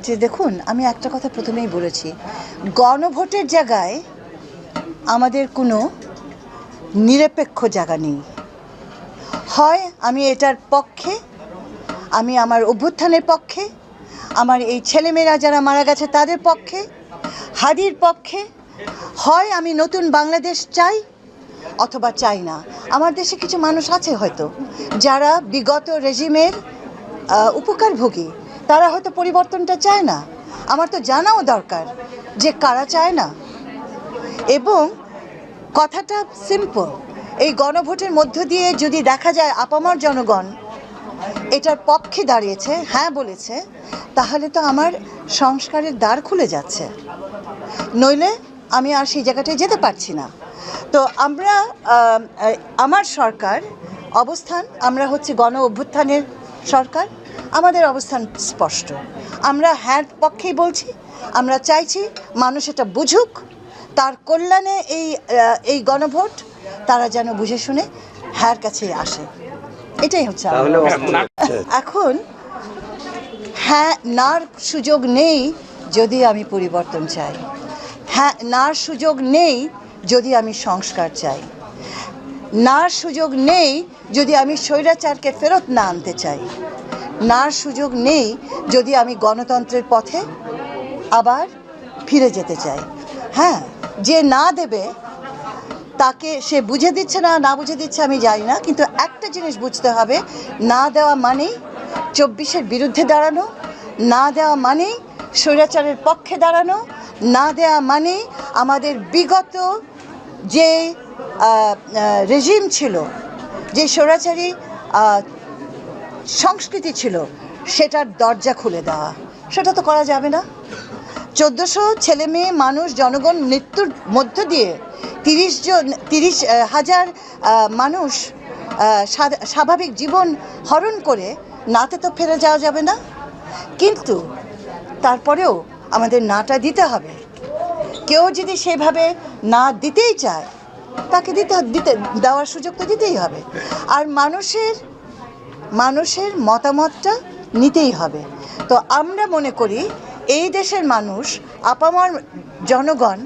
যে দেখুন, আমি একটা কথা প্রথমেই বলেছি, গণভোটের জায়গায় আমাদের কোনো নিরপেক্ষ জায়গা নেই। হয় আমি এটার পক্ষে, আমি আমার অভ্যুত্থানের পক্ষে, আমার এই ছেলেমেয়েরা যারা মারা গেছে তাদের পক্ষে, হাদির পক্ষে, হয় আমি নতুন বাংলাদেশ চাই অথবা চাই না। আমার দেশে কিছু মানুষ আছে হয়তো যারা বিগত রেজিমের উপকারভোগী, তারা হয়তো পরিবর্তনটা চায় না। আমার তো জানাও দরকার যে কারা চায় না। এবং কথাটা সিম্পল, এই গণভোটের মধ্য দিয়ে যদি দেখা যায় আপামর জনগণ এটার পক্ষে দাঁড়িয়েছে, হ্যাঁ বলেছে, তাহলে তো আমার সংস্কারের দ্বার খুলে যাচ্ছে, নইলে আমি আর সেই জায়গাটায় যেতে পারছি না। তো আমরা আমার সরকার অবস্থান, আমরা হচ্ছে গণ অভ্যুত্থানের সরকার, আমাদের অবস্থান স্পষ্ট। আমরা হ্যাঁ পক্ষেই বলছি, আমরা চাইছি মানুষ এটা বুঝুক, তার কল্যাণে এই গণভোট তারা যেন বুঝে শুনে হ্যাঁ কাছে আসে, এটাই হচ্ছে। এখন হ্যাঁ নার সুযোগ নেই যদি আমি পরিবর্তন চাই, হ্যাঁ নার সুযোগ নেই যদি আমি সংস্কার চাই, নার সুযোগ নেই যদি আমি স্বৈরাচারকে ফেরত না আনতে চাই, নার সুযোগ নেই যদি আমি গণতন্ত্রের পথে আবার ফিরে যেতে চাই। হ্যাঁ, যে না দেবে তাকে সে বুঝে দিচ্ছে না বুঝে দিচ্ছে আমি জানি না, কিন্তু একটা জিনিস বুঝতে হবে, না দেওয়া মানেই 24-এর বিরুদ্ধে দাঁড়ানো, না দেওয়া মানেই স্বৈরাচারের পক্ষে দাঁড়ানো, না দেওয়া মানেই আমাদের বিগত যে রেজিম ছিল, যে স্বৈরাচারী সংস্কৃতি ছিল, সেটার দরজা খুলে দেওয়া। সেটা তো করা যাবে না। 1400 ছেলে মেয়ে মানুষ, জনগণ মৃত্যুর মধ্য দিয়ে 30,000 মানুষ স্বাভাবিক জীবন হরণ করে নাতে তো ফিরে যাওয়া যাবে না। কিন্তু তারপরেও আমাদের নাটা দিতে হবে। কেউ যদি সেভাবে না দিতেই চায়, তাকে দেওয়ার সুযোগ তো দিতেই হবে। আর মানুষের মতামতটা নিতেই হবে। তো আমরা মনে করি এই দেশের মানুষ, আপামর জনগণ,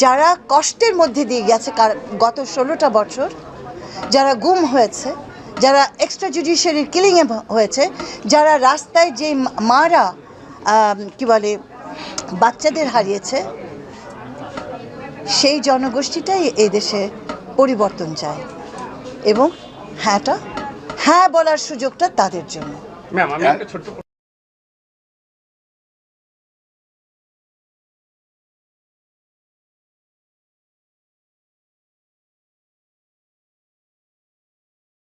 যারা কষ্টের মধ্যে দিয়ে গেছে গত 16টা বছর, যারা গুম হয়েছে, যারা এক্সট্রা জুডিশিয়ারি কিলিংয়ে হয়েছে, যারা রাস্তায় যে মারা কি বলে বাচ্চাদের হারিয়েছে, সেই জনগোষ্ঠীটাই এই দেশে পরিবর্তন চায়। এবং হ্যাঁ বলার সুযোগটা তাদের জন্য। ম্যাম, আমি একটা ছোট্ট